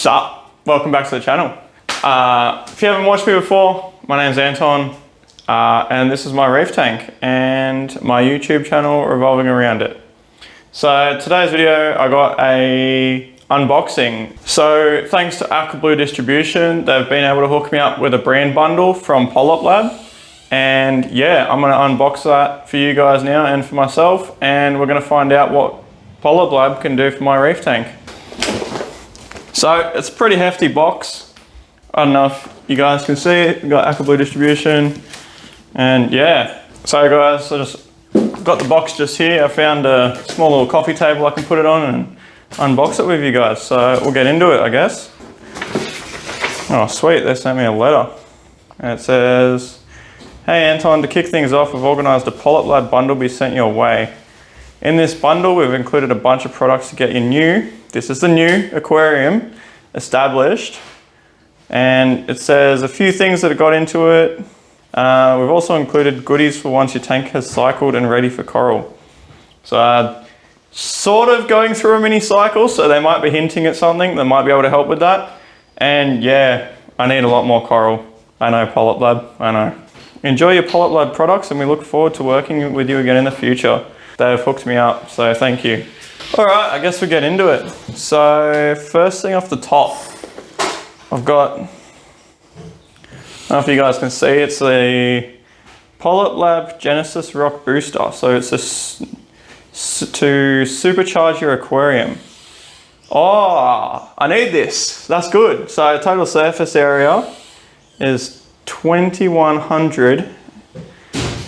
Sup, welcome back to the channel. If you haven't watched me before, my name's Anton, and this is my reef tank and my YouTube channel revolving around it. So today's video, I got a unboxing. So thanks to AquaBlue Distribution, they've been able to hook me up with a brand bundle from Polyp LAB. And yeah, I'm gonna unbox that for you guys now and for myself, and we're gonna find out what PolypLab can do for my reef tank. So it's a pretty hefty box. I don't know if you guys can see it. We've got AquaBlue Distribution, and yeah. So guys, I just got the box just here. I found a small little coffee table I can put it on and unbox it with you guys. So we'll get into it, I guess. Oh sweet, they sent me a letter. And it says, "Hey Anton, to kick things off, we've organised a PolypLab bundle be sent your way. In this bundle, we've included a bunch of products to get you new." This is the new aquarium established. And it says a few things that have got into it. We've also included goodies for once your tank has cycled and ready for coral. So sort of going through a mini cycle, so they might be hinting at something that might be able to help with that. And yeah, I need a lot more coral. I know, PolypLab, I know. Enjoy your PolypLab products, and we look forward to working with you again in the future. They've hooked me up, so thank you. All right, I guess we get into it. So first thing off the top, I've got, I don't know if you guys can see, it's the PolypLab Genesis Rock Booster. So it's to supercharge your aquarium. Oh, I need this. That's good. So total surface area is 2,100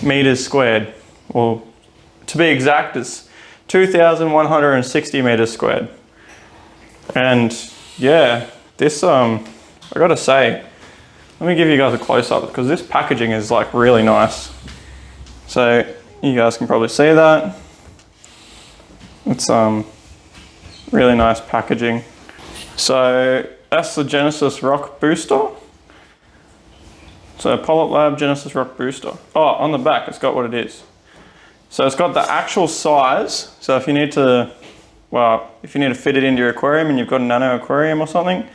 meters squared. Well, to be exact, it's 2,160 meters squared. And yeah, this, I gotta say, let me give you guys a close up because this packaging is like really nice. So you guys can probably see that. It's really nice packaging. So that's the Genesis Rock Booster. So PolypLab Genesis Rock Booster. Oh, on the back, it's got what it is. So it's got the actual size. So if you need to, well, if you need to fit it into your aquarium and you've got a nano aquarium or something,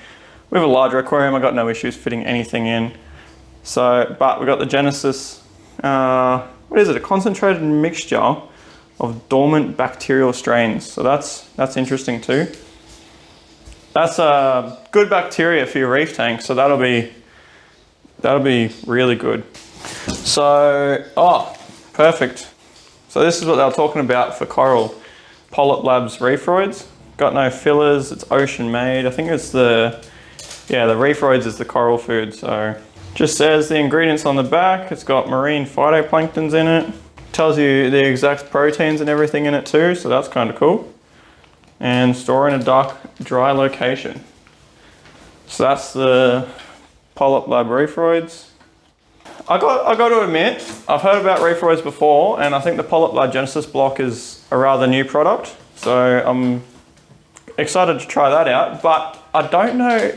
we have a larger aquarium, I've got no issues fitting anything in. So, but we've got the Genesis, what is it? A concentrated mixture of dormant bacterial strains. So that's interesting too. That's good bacteria for your reef tank. So that'll be really good. So, oh, perfect. So this is what they were talking about for coral. PolypLab's Reef-Roids. Got no fillers, it's ocean made. I think it's the Reef-Roids is the coral food. So just says the ingredients on the back. It's got marine phytoplanktons in it. Tells you the exact proteins and everything in it too. So that's kind of cool. And store in a dark, dry location. So that's the PolypLab Reef-Roids. I got to admit, I've heard about Reef-Roids before, and I think the PolypLab Genesis block is a rather new product. So I'm excited to try that out, but I don't know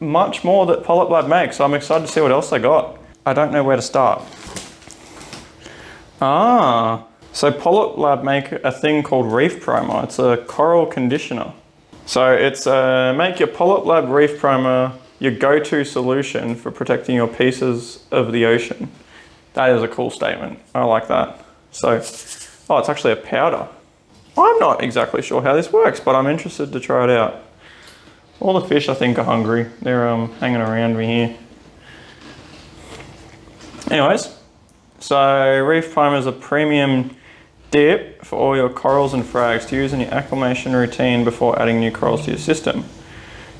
much more that PolypLab makes, so I'm excited to see what else they got. I don't know where to start. So PolypLab make a thing called Reef Primer. It's a coral conditioner. So it's make your PolypLab Reef Primer your go-to solution for protecting your pieces of the ocean. That is a cool statement. I like that. So, oh, it's actually a powder. I'm not exactly sure how this works, but I'm interested to try it out. All the fish I think are hungry. They're hanging around me here. Anyways, so Reef Primer is a premium dip for all your corals and frags to use in your acclimation routine before adding new corals to your system.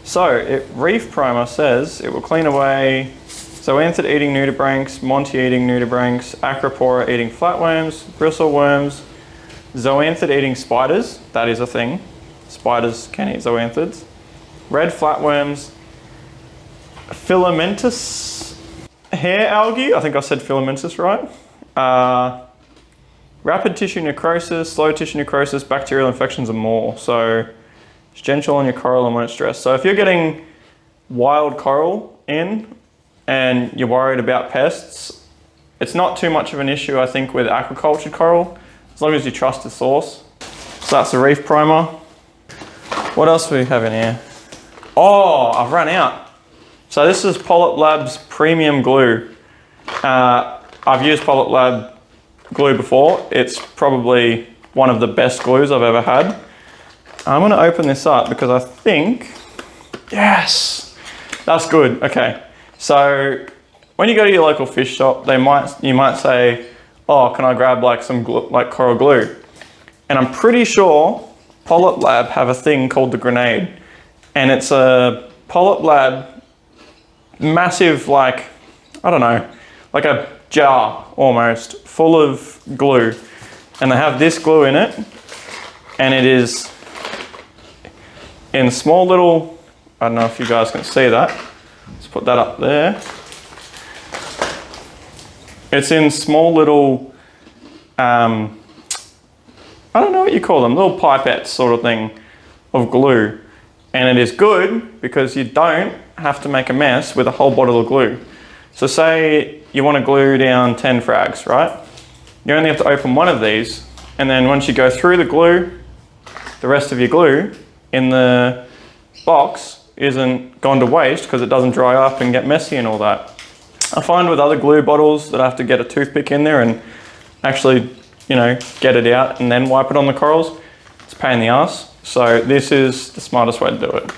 So, Reef Primer says it will clean away zoanthid eating nudibranchs, Monty eating nudibranchs, Acropora eating flatworms, bristleworms, zoanthid eating spiders, that is a thing, spiders can eat zoanthids, red flatworms, filamentous hair algae, I think I said filamentous right, rapid tissue necrosis, slow tissue necrosis, bacterial infections and more. So it's gentle on your coral and when it's stressed. So if you're getting wild coral in and you're worried about pests, it's not too much of an issue, I think, with aquaculture coral, as long as you trust the source. So that's the Reef Primer. What else do we have in here? Oh, I've run out. So this is PolypLab's premium glue. I've used PolypLab glue before. It's probably one of the best glues I've ever had. I'm gonna open this up because I think, yes, that's good. Okay, so when you go to your local fish shop, you might say, oh, can I grab like some glue, like coral glue? And I'm pretty sure PolypLab have a thing called the grenade. And it's a PolypLab massive, like, I don't know, like a jar almost full of glue. And they have this glue in it, and it is in small little, I don't know if you guys can see that. Let's put that up there. It's in small little, I don't know what you call them, little pipettes sort of thing of glue. And it is good because you don't have to make a mess with a whole bottle of glue. So say you want to glue down 10 frags, right? You only have to open one of these, and then once you go through the glue, the rest of your glue in the box isn't gone to waste because it doesn't dry up and get messy and all that. I find with other glue bottles that I have to get a toothpick in there and actually, you know, get it out and then wipe it on the corals. It's a pain in the ass. So this is the smartest way to do it.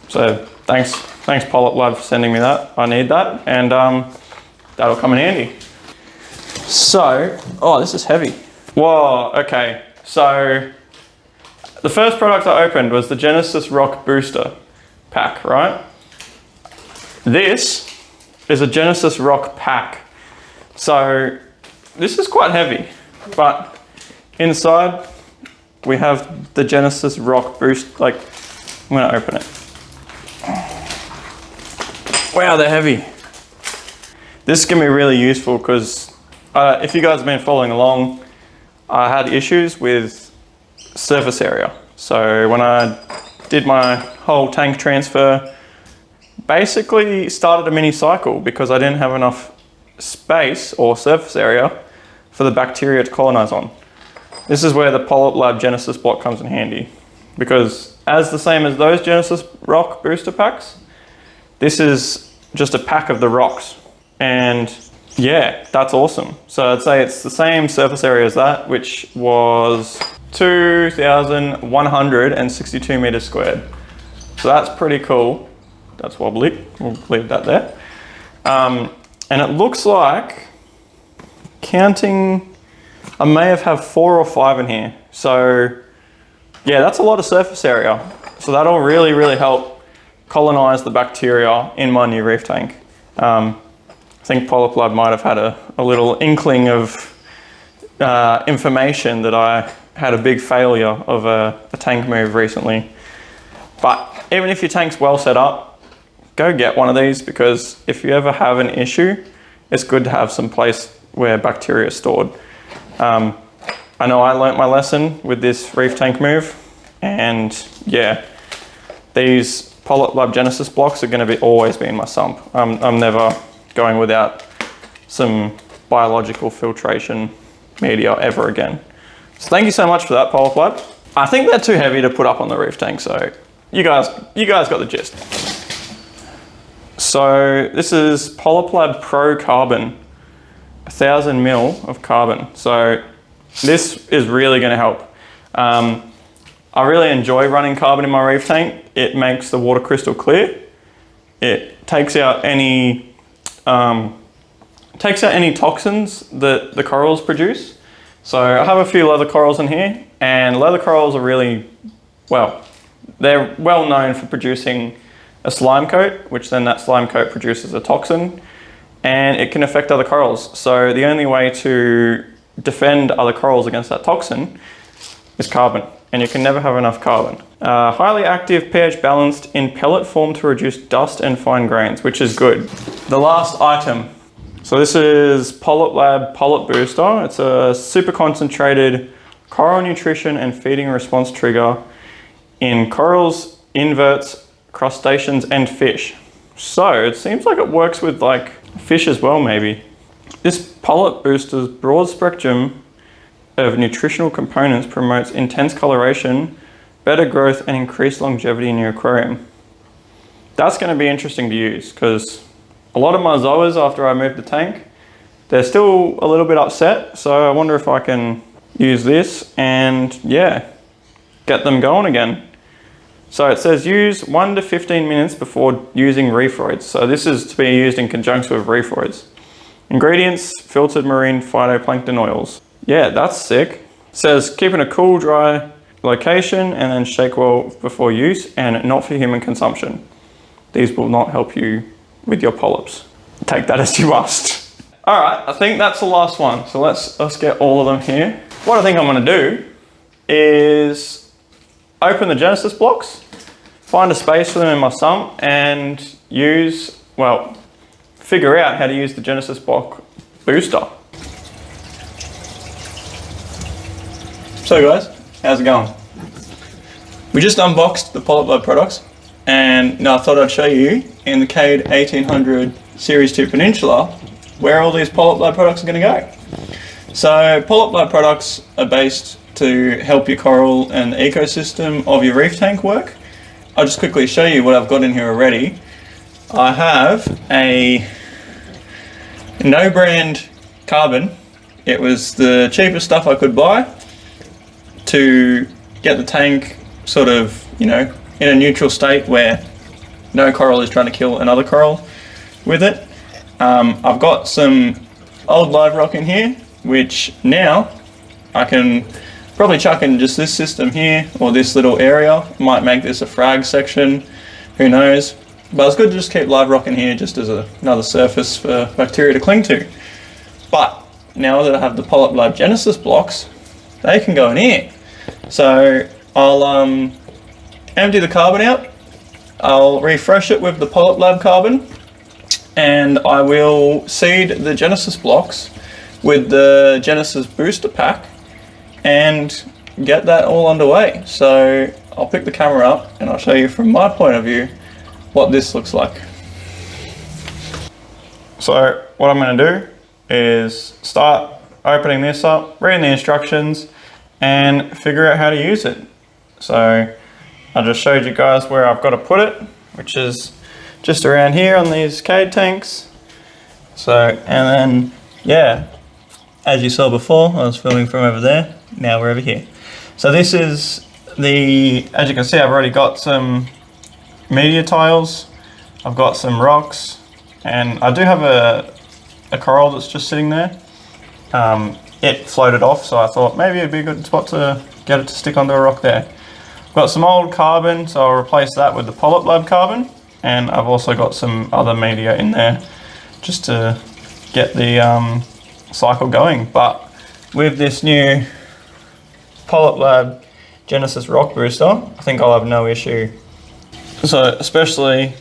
So thanks PolypLab for sending me that. I need that, and that'll come in handy. So, oh, this is heavy. Whoa, okay. So the first product I opened was the Genesis Rock Booster pack, right? This is a Genesis Rock pack. So this is quite heavy, but inside we have the Genesis Rock Boost. Like, I'm gonna open it. Wow, they're heavy. This is gonna be really useful because if you guys have been following along, I had issues with surface area. So when I did my whole tank transfer, basically started a mini cycle because I didn't have enough space or surface area for the bacteria to colonize on. This is where the PolypLab Genesis block comes in handy, because as the same as those Genesis Rock booster packs, this is just a pack of the rocks. And yeah, that's awesome. So I'd say it's the same surface area as that, which was 2,162 meters squared. So that's pretty cool. That's wobbly, we'll leave that there. And it looks like, counting, I may have 4 or 5 in here. So yeah, that's a lot of surface area. So that'll really, really help colonize the bacteria in my new reef tank. I think PolypLab might have had a little inkling of information that I had a big failure of a tank move recently. But even if your tank's well set up, go get one of these, because if you ever have an issue, it's good to have some place where bacteria is stored. I know I learnt my lesson with this reef tank move, and yeah, these PolypLab Genesis blocks are going to always be in my sump. I'm never going without some biological filtration media ever again. So thank you so much for that, PolypLab. I think they're too heavy to put up on the reef tank, so you guys got the gist. So this is PolypLab Pro Carbon, 1,000 mil of carbon. So this is really going to help. I really enjoy running carbon in my reef tank. It makes the water crystal clear. It takes out any toxins that the corals produce. So I have a few leather corals in here, and leather corals are really, well, they're well known for producing a slime coat, which then that slime coat produces a toxin, and it can affect other corals. So the only way to defend other corals against that toxin is carbon, and you can never have enough carbon. Highly active, pH balanced, in pellet form to reduce dust and fine grains, which is good. The last item. So this is PolypLab Polyp Booster. It's a super concentrated coral nutrition and feeding response trigger in corals, inverts, crustaceans and fish. So it seems like it works with like fish as well, maybe. This Polyp Booster's broad spectrum of nutritional components promotes intense coloration, better growth and increased longevity in your aquarium. that's going to be interesting to use, because a lot of my zoas, after I move the tank, they're still a little bit upset. So I wonder if I can use this and yeah, get them going again. So it says use 1 to 15 minutes before using Reef-Roids. So this is to be used in conjunction with Reef-Roids. Ingredients, filtered marine phytoplankton oils. Yeah, that's sick. It says keep in a cool, dry location and then shake well before use, and not for human consumption. These will not help you with your polyps. Take that as you must. All right, I think that's the last one. So let's get all of them here. What I think I'm gonna do is open the Genesis blocks, find a space for them in my sump, and figure out how to use the Genesis block booster. So guys, how's it going? We just unboxed the Polyp LAB products, and now I thought I'd show you in the Cade 1800 Series 2 Peninsula where all these Polyp LAB products are going to go. So Polyp LAB products are based to help your coral and the ecosystem of your reef tank work. I'll just quickly show you what I've got in here already. I have a no brand carbon. It was the cheapest stuff I could buy to get the tank sort of, in a neutral state where no coral is trying to kill another coral with it. I've got some old live rock in here, which now I can probably chuck in just this system here, or this little area. Might make this a frag section, who knows. But it's good to just keep live rock in here just as another surface for bacteria to cling to. But now that I have the Polyp LAB Genesis blocks, they can go in here. So I'll empty the carbon out, I'll refresh it with the Polyp LAB carbon, and I will seed the Genesis blocks with the Genesis booster pack and get that all underway. So I'll pick the camera up and I'll show you from my point of view what this looks like. So what I'm going to do is start opening this up, reading the instructions, and figure out how to use it. So I just showed you guys where I've got to put it, which is just around here on these Cade tanks. So, and then, yeah, as you saw before, I was filming from over there, now we're over here. So this is as you can see, I've already got some media tiles, I've got some rocks, and I do have a coral that's just sitting there. It floated off, so I thought maybe it'd be a good spot to get it to stick onto a rock there. I've got some old carbon, so I'll replace that with the Polyp LAB carbon, and I've also got some other media in there just to get the cycle going. But with this new Polyp LAB Genesis rock booster, I think I'll have no issue. So especially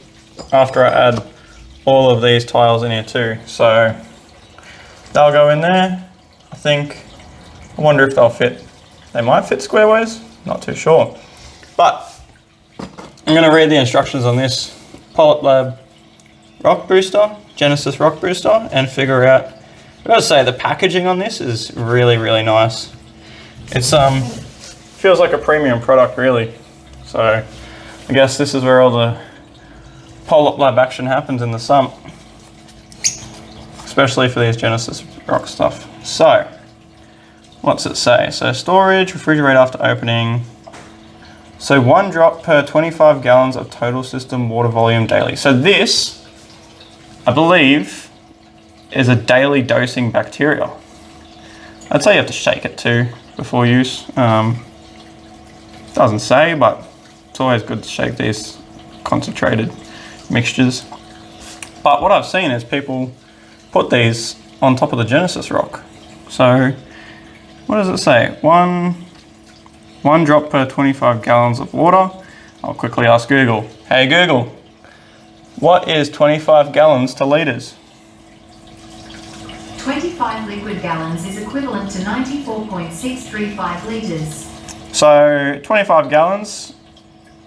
after I add all of these tiles in here too. So they'll go in there. I wonder if they'll fit. They might fit squareways, not too sure. But I'm going to read the instructions on this Polyp LAB rock booster, Genesis rock booster, and figure out. I've got to say the packaging on this is really, really nice. It's feels like a premium product really. So I guess this is where all the Polyp LAB action happens, in the sump, especially for these Genesis rock stuff. So what's it say? So storage, refrigerate after opening. So 1 drop per 25 gallons of total system water volume daily. So this, I believe, is a daily dosing bacteria. I'd say you have to shake it too before use. Doesn't say, but it's always good to shake these concentrated mixtures. But what I've seen is people put these on top of the Genesis rock. So what does it say? One drop per 25 gallons of water. I'll quickly ask Google. Hey Google, what is 25 gallons to litres? 25 liquid gallons is equivalent to 94.635 litres. So 25 gallons,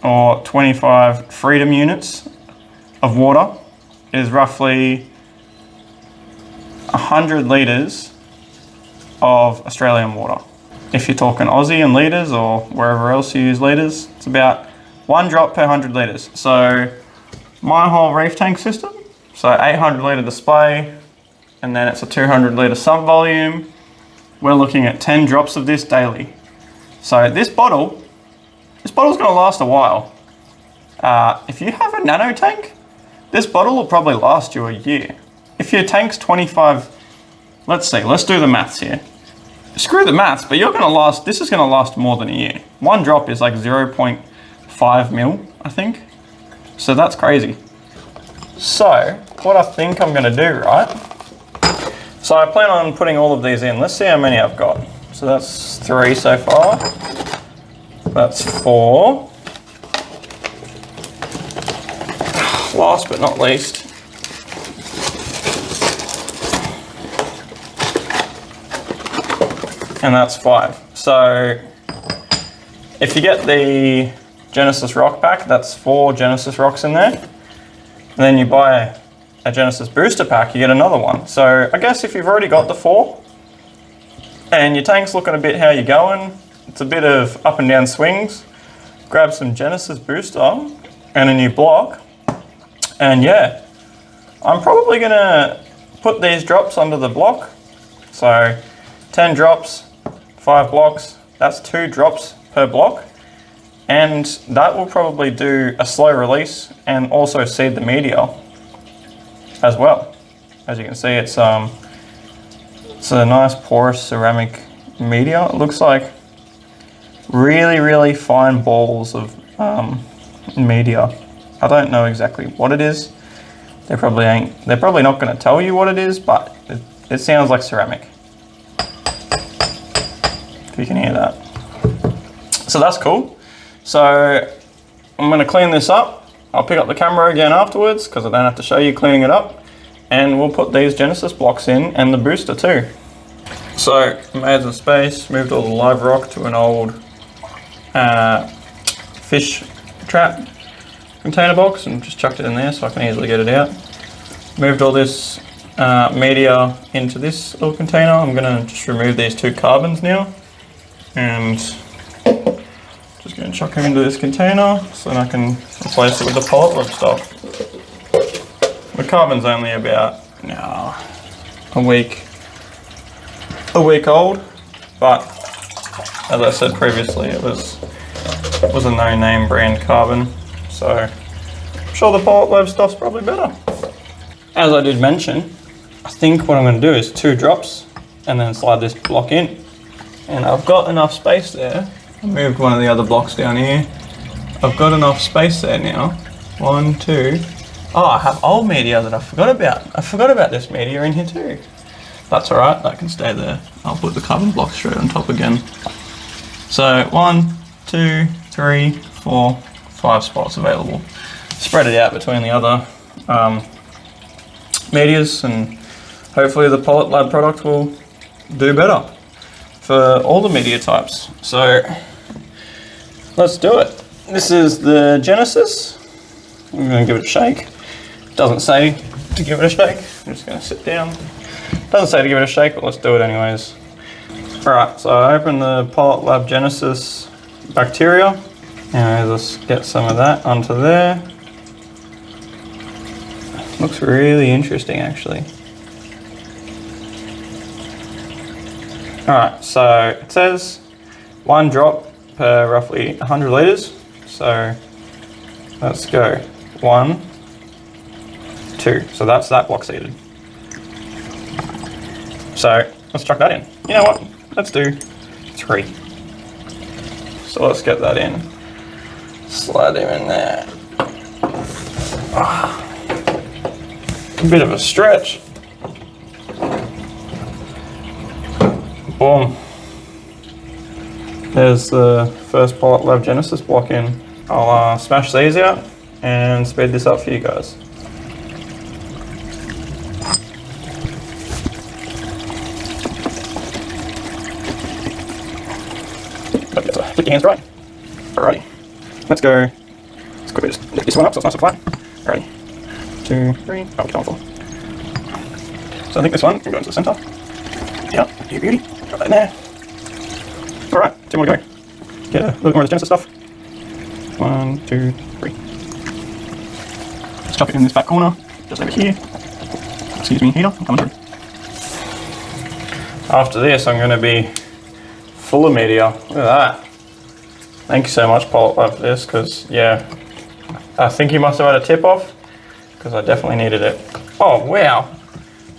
or 25 freedom units of water, is roughly 100 litres of Australian water. If you're talking Aussie and litres, or wherever else you use litres, it's about 1 drop per 100 litres. So my whole reef tank system. So 800 litre display, and then it's a 200 litre sump volume. We're looking at 10 drops of this daily. So this bottle's gonna last a while. If you have a nano tank, this bottle will probably last you a year. If your tank's 25, let's do the maths here. Screw the maths, but this is gonna last more than a year. One drop is like 0.5 mil, I think. So that's crazy. So what I think I'm gonna do, right? So I plan on putting all of these in. Let's see how many I've got. So that's 3 so far. That's 4. Last but not least, and that's 5. So if you get the Genesis rock pack, that's 4 Genesis rocks in there. And then you buy a Genesis booster pack, you get another one. So I guess if you've already got the 4 and your tank's looking a bit how you're going, it's a bit of up and down swings, grab some Genesis booster and a new block. And yeah, I'm probably gonna put these drops under the block. So 10 drops, 5 blocks, that's 2 drops per block. And that will probably do a slow release and also seed the media as well. As you can see, it's a nice porous ceramic media. It looks like really, really fine balls of media. I don't know exactly what it is. They're probably not going to tell you what it is, but it sounds like ceramic. If you can hear that. So that's cool. So I'm going to clean this up. I'll pick up the camera again afterwards because I don't have to show you cleaning it up. And we'll put these Genesis blocks in and the booster too. So made some space, moved all the live rock to an old fish trap container box and just chucked it in there so I can easily get it out. Moved all this media into this little container. I'm gonna just remove these 2 carbons now and just gonna chuck them into this container so then I can replace it with the PolypLab stuff. The carbon's only about a week old, but as I said previously, it was a no-name brand carbon. So I'm sure the PolypLab stuff's probably better. As I did mention, I think what I'm going to do is 2 drops and then slide this block in. And I've got enough space there. I moved one of the other blocks down here. I've got enough space there now. 1, 2. Oh, I have old media that I forgot about. I forgot about this media in here too. That's alright, that can stay there. I'll put the carbon block straight on top again. So 1, 2, 3, 4, 5 spots available. Spread it out between the other medias and hopefully the PolypLab product will do better for all the media types. So let's do it. This is the Genesis. I'm going to give it a shake. Doesn't say to give it a shake. I'm just going to sit down. Doesn't say to give it a shake, but let's do it anyways. Alright, so I open the PolypLab Genesis bacteria. And let's get some of that onto there. Looks really interesting actually. Alright, so it says 1 drop per roughly 100 litres. So let's go 1, 2. So that's that block seeded. So let's chuck that in. You know what? Let's do 3. So let's get that in. Slide him in there. Oh, a bit of a stretch. Boom. There's the first PolypLab Genesis block in. I'll smash these out and speed this up for you guys. Put your hands right. Alrighty. Let's go. Let's quickly just lift this one up so it's nice and flat. Alrighty. 2, 3. Oh, it's on full. So I think this one can go into the centre. Yeah, you beauty. Got that in there. Alright, 2 more to go. Get a little bit more of this Genesis stuff. 1, 2, 3. Just chuck it in this back corner, just over here. Excuse me, heater, coming through. After this, I'm going to be full of media. Look at that. Thank you so much, PolypLab, for this, because, yeah, I think you must have had a tip off, because I definitely needed it. Oh, wow.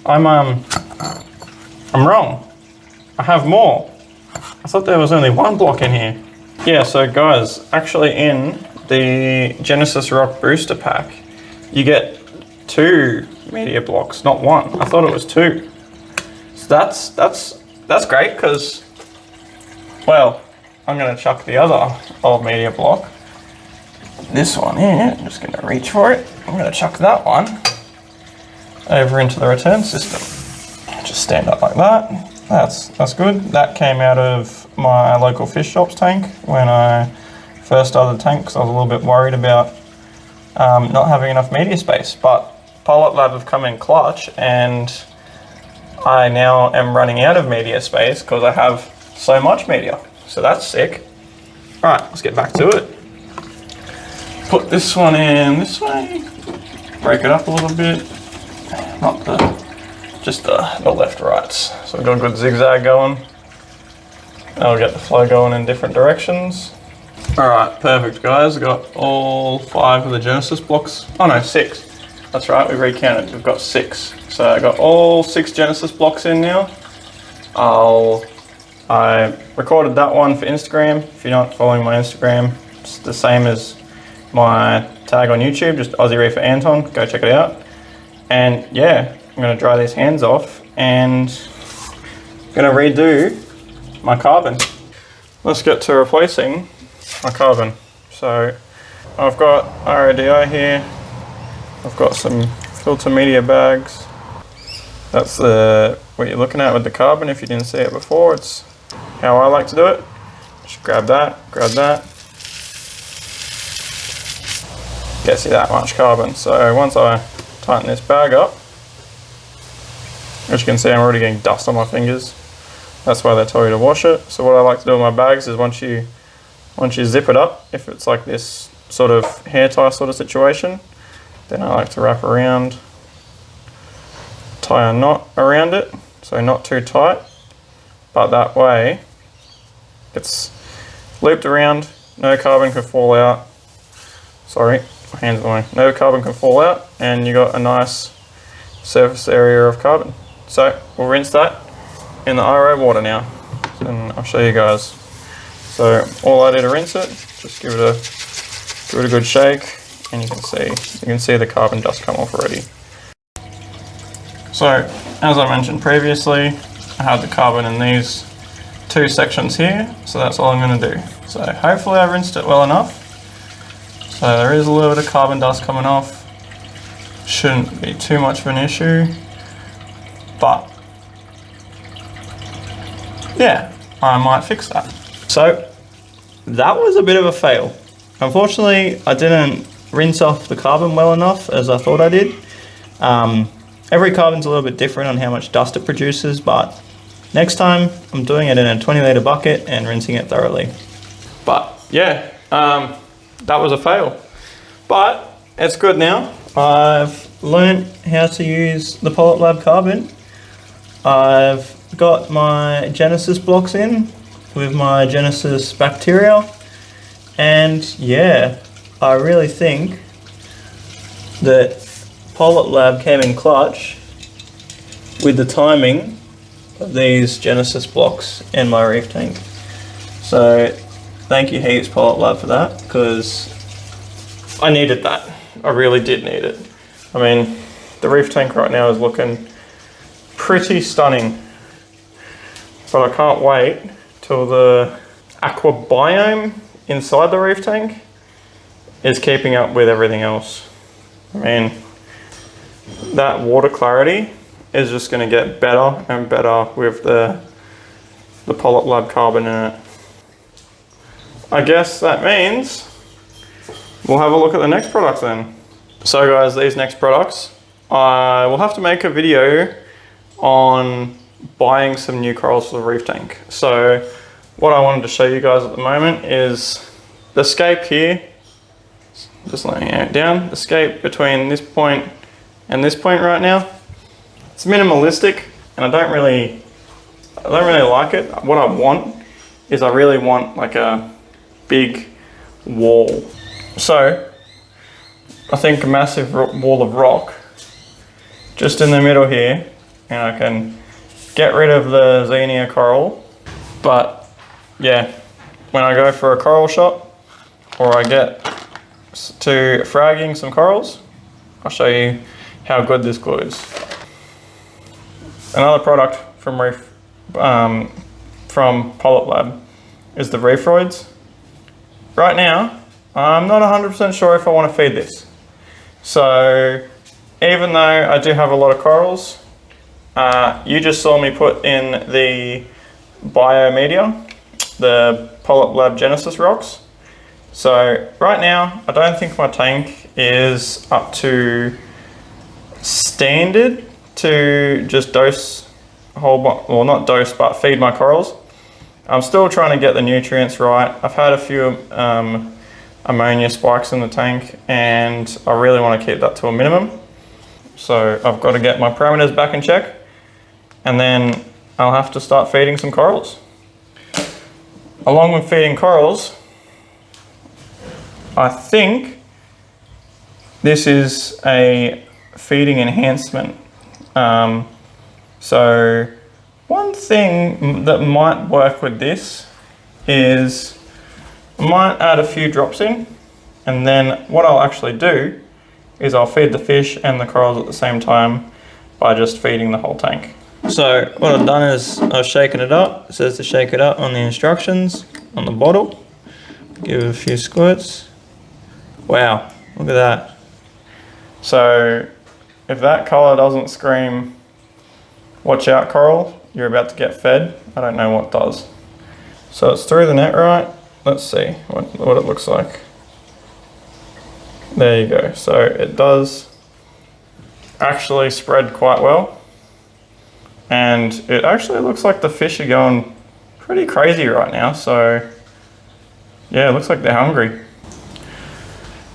I'm wrong. I have more. I thought there was only one block in here. Yeah, so guys, actually in the Genesis Rock Booster Pack, you get 2 media blocks, not 1. I thought it was 2. So that's great, because, well, I'm going to chuck the other old media block. This one here, I'm just going to reach for it. I'm going to chuck that one over into the return system. Just stand up like that. That's good. That came out of my local fish shops tank when I first started the tank, because I was a little bit worried about not having enough media space. But PolypLab have come in clutch, and I now am running out of media space because I have so much media. So that's sick. All right, let's get back to it. Put this one in this way. Break it up a little bit. Not just the left rights. So we've got a good zigzag going. That'll get the flow going in different directions. All right, perfect guys. We've got all 5 of the Genesis blocks. Oh no, 6. That's right, we recounted. We've got 6. So I got all 6 Genesis blocks in now. I recorded that one for Instagram. If you're not following my Instagram, it's the same as my tag on YouTube, just Aussie Reefer Anton. Go check it out. And yeah, I'm going to dry these hands off and I'm going to redo my carbon. Let's get to replacing my carbon. So I've got RODI here. I've got some filter media bags. That's what you're looking at with the carbon. If you didn't see it before, it's how I like to do it. Just grab that. Gets you that much carbon. So once I tighten this bag up, as you can see, I'm already getting dust on my fingers. That's why they tell you to wash it. So what I like to do with my bags is once you zip it up, if it's like this sort of hair tie sort of situation, then I like to wrap around, tie a knot around it, so not too tight, but that way it's looped around, no carbon can fall out. Sorry, my hands in the way. No carbon can fall out, and you got a nice surface area of carbon. So we'll rinse that in the RO water now, and I'll show you guys. So all I do to rinse it, just give it a good shake, and you can see the carbon dust come off already. So as I mentioned previously, I had the carbon in these 2 sections here, so that's all I'm going to do. So hopefully I rinsed it well enough. So there is a little bit of carbon dust coming off. Shouldn't be too much of an issue, but yeah, I might fix that. So that was a bit of a fail. Unfortunately, I didn't rinse off the carbon well enough as I thought I did. Every carbon's a little bit different on how much dust it produces, but next time I'm doing it in a 20 litre bucket and rinsing it thoroughly. But yeah, that was a fail, but it's good now. I've learned how to use the PolypLab carbon. I've got my Genesis blocks in with my Genesis bacterial, and yeah, I really think that PolypLab came in clutch with the timing of these Genesis blocks in my reef tank. So thank you heaps PolypLab for that, because I needed that. I really did need it. I mean, the reef tank right now is looking pretty stunning, but I can't wait till the aqua biome inside the reef tank is keeping up with everything else. I mean, that water clarity is just going to get better and better with the PolypLab carbon in it. I guess that means we'll have a look at the next products then. So guys, these next products, I will have to make a video on buying some new corals for the reef tank. So what I wanted to show you guys at the moment is the scape here. Just laying it down. The scape between this point and this point right now, it's minimalistic, and I don't really like it. What I want is I really want like a big wall. So I think a massive wall of rock just in the middle here, and I can get rid of the Xenia coral. But yeah, when I go for a coral shot or I get to fragging some corals, I'll show you how good this glues. Another product from Polyp LAB is the Reef-Roids. Right now, I'm not 100% sure if I want to feed this. So even though I do have a lot of corals, you just saw me put in the biomedia, the Polyp LAB Genesis rocks. So right now, I don't think my tank is up to standard to just dose a whole bunch, well not dose, but feed my corals. I'm still trying to get the nutrients right. I've had a few ammonia spikes in the tank, and I really want to keep that to a minimum. So I've got to get my parameters back in check, and then I'll have to start feeding some corals. Along with feeding corals, I think this is a feeding enhancement. So one thing that might work with this is I might add a few drops in, and then what I'll actually do is I'll feed the fish and the corals at the same time by just feeding the whole tank. So what I've done is I've shaken it up. It says to shake it up on the instructions on the bottle. Give it a few squirts. Wow, look at that. So if that color doesn't scream, watch out coral, you're about to get fed, I don't know what does. So it's through the net right. Let's see what it looks like. There you go. So it does actually spread quite well. And it actually looks like the fish are going pretty crazy right now. So yeah, it looks like they're hungry.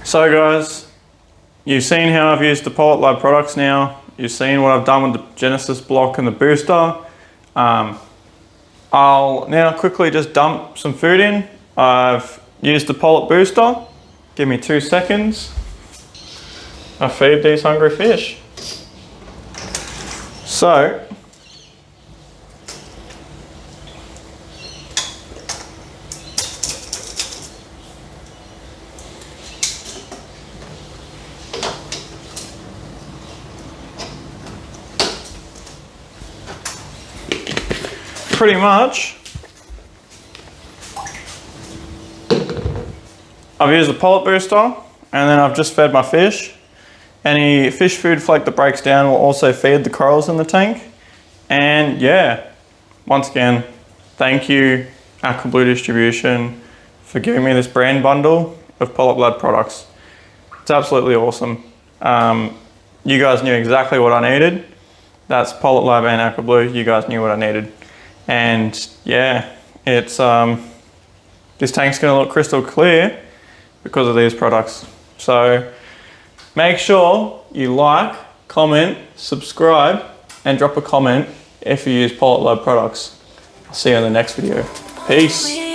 So guys, you've seen how I've used the Polyp LAB products now. You've seen what I've done with the Genesis block and the booster. I'll now quickly just dump some food in. I've used the Polyp Booster. Give me 2 seconds. I feed these hungry fish. So, pretty much, I've used the Polyp Booster, and then I've just fed my fish. Any fish food flake that breaks down will also feed the corals in the tank. And yeah, once again, thank you AquaBlue Distribution for giving me this brand bundle of Polyp LAB products. It's absolutely awesome. You guys knew exactly what I needed. That's Polyp LAB and AquaBlue. You guys knew what I needed. And yeah, it's this tank's gonna look crystal clear because of these products. So make sure you like, comment, subscribe, and drop a comment if you use Polyp LAB products. I'll see you in the next video. Peace.